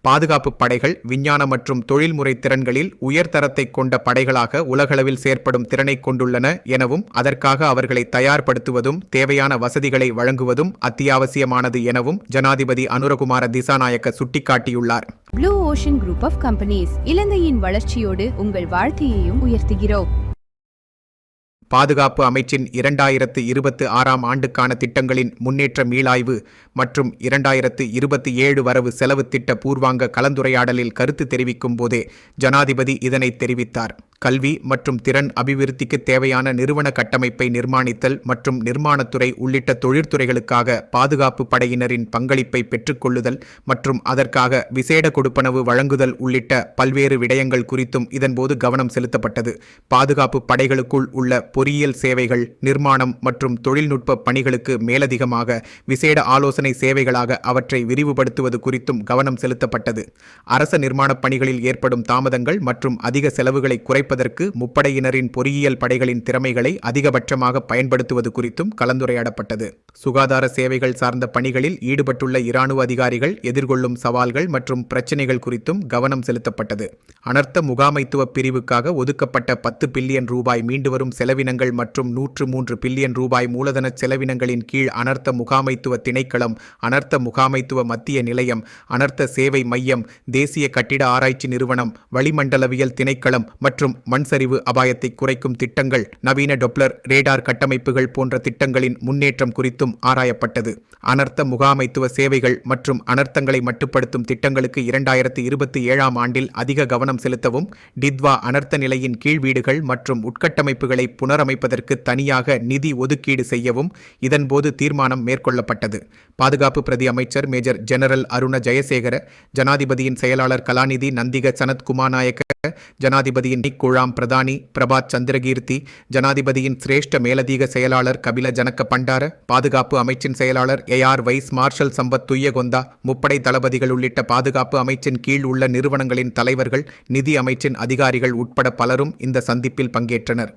பாதுகாப்பு படைகள் விஞ்ஞான மற்றும் தொழில்முறை திறன்களில் உயர்தரத்தை கொண்ட படைகளாக உலகளவில் செயற்படும் திறனை கொண்டுள்ளன எனவும் அதற்காக அவர்களை தயார்படுத்துவதும் தேவையான வசதிகளை வழங்குவதும் அத்தியாவசியமானது எனவும் ஜனாதிபதி அனுரகுமார திசாநாயக்க சுட்டிக்காட்டியுள்ளார். Blue ocean group of companies இலங்கையின் வளர்ச்சியோடு உங்கள் வாழ்க்கையையும் உயர்த்துகிறோம். பாதுகாப்பு அமைச்சின் 2026ஆம் ஆண்டுக்கான திட்டங்களின் முன்னேற்ற மீளாய்வு மற்றும் 2027 வரவு செலவு திட்ட பூர்வாங்க கலந்துரையாடலில் கருத்து தெரிவிக்கும் போதே ஜனாதிபதி இதனை தெரிவித்தார். கல்வி மற்றும் திறன் அபிவிருத்திக்கு தேவையான நிறுவன கட்டமைப்பை நிர்மாணித்தல் மற்றும் நிர்மாணத்துறை உள்ளிட்ட தொழிற்துறைகளுக்காக பாதுகாப்பு படையினரின் பங்களிப்பை பெற்றுக்கொள்ளுதல் மற்றும் அதற்காக விசேட கொடுப்பனவு வழங்குதல் உள்ளிட்ட பல்வேறு விடயங்கள் குறித்தும் இதன்போது கவனம் செலுத்தப்பட்டது. பாதுகாப்பு படைகளுக்குள் உள்ள பொறியியல் சேவைகள், நிர்மாணம் மற்றும் தொழில்நுட்ப பணிகளுக்கு மேலதிகமாக விசேட ஆலோசனை சேவைகளாக அவற்றை விரிவுபடுத்துவது குறித்தும் கவனம் செலுத்தப்பட்டது. அரச நிர்மாணப் பணிகளில் ஏற்படும் தாமதங்கள் மற்றும் அதிக செலவுகளை குறைப்பதற்கு முப்படையினரின் பொறியியல் படைகளின் திறமைகளை அதிகபட்சமாக பயன்படுத்துவது குறித்தும் கலந்துரையாடப்பட்டது. சுகாதார சேவைகள் சார்ந்த பணிகளில் ஈடுபட்டுள்ள இராணுவ அதிகாரிகள் எதிர்கொள்ளும் சவால்கள் மற்றும் பிரச்சினைகள் குறித்தும் கவனம் செலுத்தப்பட்டது. அனர்த்த முகாமைத்துவ பிரிவுக்காக ஒதுக்கப்பட்ட 10 பில்லியன் ரூபாய் மீண்டு வரும் செலவினங்கள் மற்றும் 103 பில்லியன் ரூபாய் மூலதன செலவினங்களின் கீழ் அனர்த்த முகாமைத்துவ திணைக்களம், அனர்த்த முகாமைத்துவ மத்திய நிலையம், அனர்த்த சேவை மையம், தேசிய கட்டிட ஆராய்ச்சி நிறுவனம், வளிமண்டலவியல் திணைக்களம் மற்றும் மண்சரிவு அபாயத்தை குறைக்கும் திட்டங்கள், நவீன டொப்ளர் ரேடார் கட்டமைப்புகள் போன்ற திட்டங்களின் முன்னேற்றம் குறித்தும் ஆராயப்பட்டது. அனர்த்த முகாமைத்துவ சேவைகள் மற்றும் அனர்த்தங்களை மட்டுப்படுத்தும் திட்டங்களுக்கு 2027ஆம் ஆண்டில் அதிக கவனம் செலுத்தவும், டித்வா அனர்த்த நிலையின் கீழ் வீடுகள் மற்றும் உட்கட்டமைப்புகளை புனரமைப்பதற்கு தனியாக நிதி ஒதுக்கீடு செய்யவும் இதன்போது தீர்மானம் மேற்கொள்ளப்பட்டது. பாதுகாப்பு பிரதி அமைச்சர் மேஜர் ஜெனரல் அருண ஜெயசேகர, ஜனாதிபதியின் செயலாளர் கலாநிதி நந்திக சனத் குமாநாயக்க, ஜனாதிபதியின் குழாம் பிரதானி பிரபாத் சந்திரகீர்த்தி, ஜனாதிபதியின் சிரேஷ்ட மேலதிக செயலாளர் கபில ஜனக்க பண்டார, பாதுகாப்பு அமைச்சின் செயலாளர் AR vice marshal Sampath Thuyyakontha, முப்படை தளபதிகள் உள்ளிட்ட பாதுகாப்பு அமைச்சின் கீழ் உள்ள நிறுவனங்களின் தலைவர்கள், நிதி அமைச்சின் அதிகாரிகள் உட்பட பலரும் இந்த சந்திப்பில் பங்கேற்றனர்.